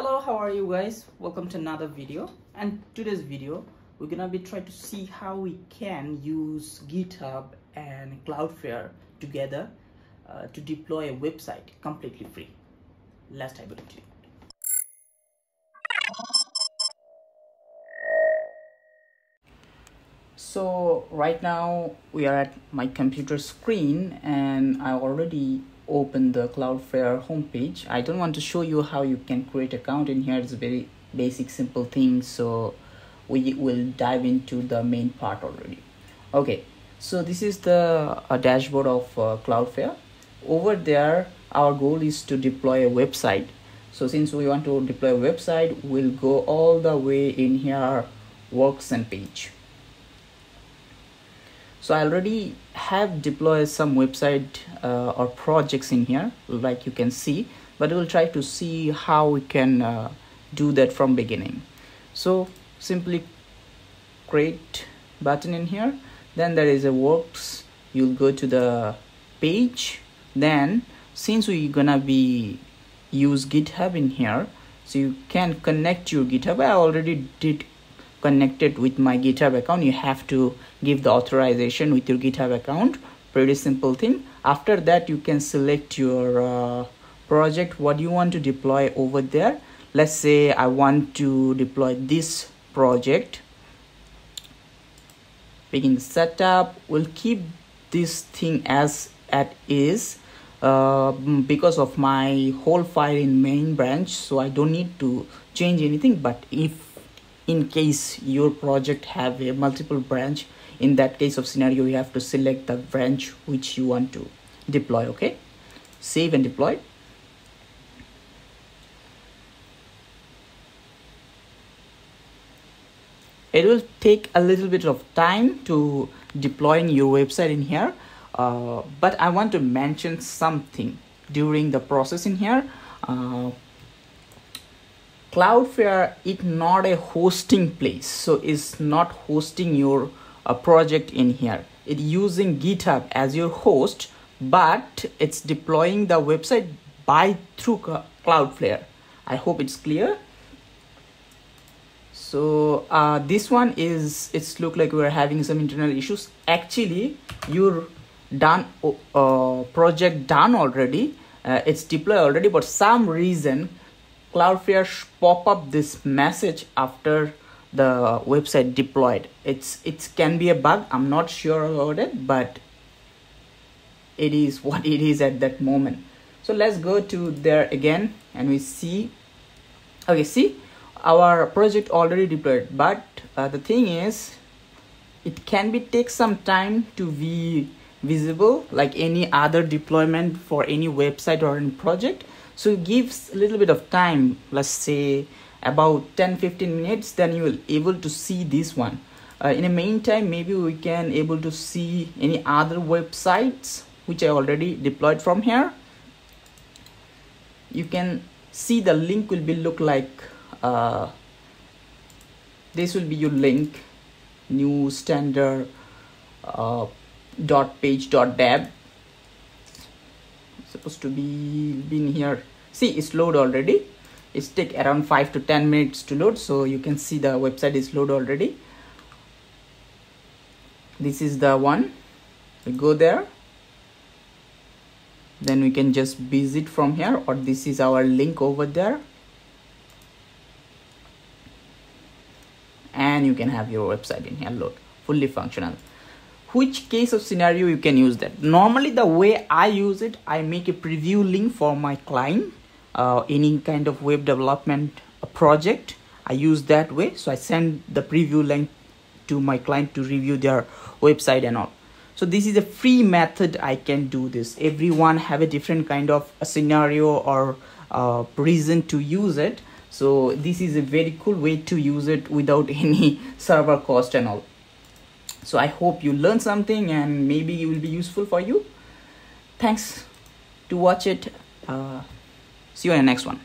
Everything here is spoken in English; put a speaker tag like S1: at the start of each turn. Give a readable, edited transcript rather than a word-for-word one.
S1: Hello, how are you guys? Welcome to another video. And today's video we're gonna be trying to see how we can use GitHub and Cloudflare together to deploy a website completely free. Let's dive into it. So right now we are at my computer screen and I already opened the Cloudflare homepage. I don't want to show you how you can create account in here. It's a very basic simple thing, so we will dive into the main part already. Okay, so this is the dashboard of Cloudflare. Over there our goal is to deploy a website. So since we want to deploy a website, we'll go all the way in here, works and page. So I already have deployed some website or projects in here, like you can see, but we'll try to see how we can do that from beginning. So simply create button in here, then there is a works. You'll go to the page. Then since we're gonna be use GitHub in here, so you can connect your GitHub. I already did connected with my GitHub account. You have to give the authorization with your GitHub account. Pretty simple thing. After that you can select your project, what you want to deploy over there. Let's say I want to deploy this project. Begin the setup. We'll keep this thing as it is because of my whole file in main branch, so I don't need to change anything. But if in case your project have a multiple branch, in that case of scenario you have to select the branch which you want to deploy. Okay, save and deploy. It will take a little bit of time to deploying your website in here, but I want to mention something during the process in here. Cloudflare is not a hosting place, so it's not hosting your project in here. It's using GitHub as your host, but it's deploying the website through Cloudflare. I hope it's clear. So this one is, it's look like we're having some internal issues. Actually your done project done already, it's deployed already, but some reason Cloudflare pop up this message after the website deployed. It can be a bug, I'm not sure about it, but it is what it is at that moment. So let's go to there again and we see. Okay, see, our project already deployed, but the thing is it can be take some time to be visible like any other deployment for any website or any project. So it gives a little bit of time, let's say about 10-15 minutes, then you will able to see this one. In the meantime, maybe we can able to see any other websites which I already deployed from here. You can see the link will be look like this will be your link, new standard .page.dev. Supposed to be in here. See, it's load already. It's take around 5 to 10 minutes to load, so you can see the website is load already. This is the one. We go there, then we can just visit from here, or this is our link over there, and you can have your website in here load, fully functional. Which case of scenario you can use that? Normally the way I use it, I make a preview link for my client, any kind of web development project, I use that way. So I send the preview link to my client to review their website and all. So this is a free method I can do this. Everyone have a different kind of a scenario or reason to use it. So this is a very cool way to use it without any server cost and all. So I hope you learned something and maybe it will be useful for you. Thanks to watch it. See you in the next one.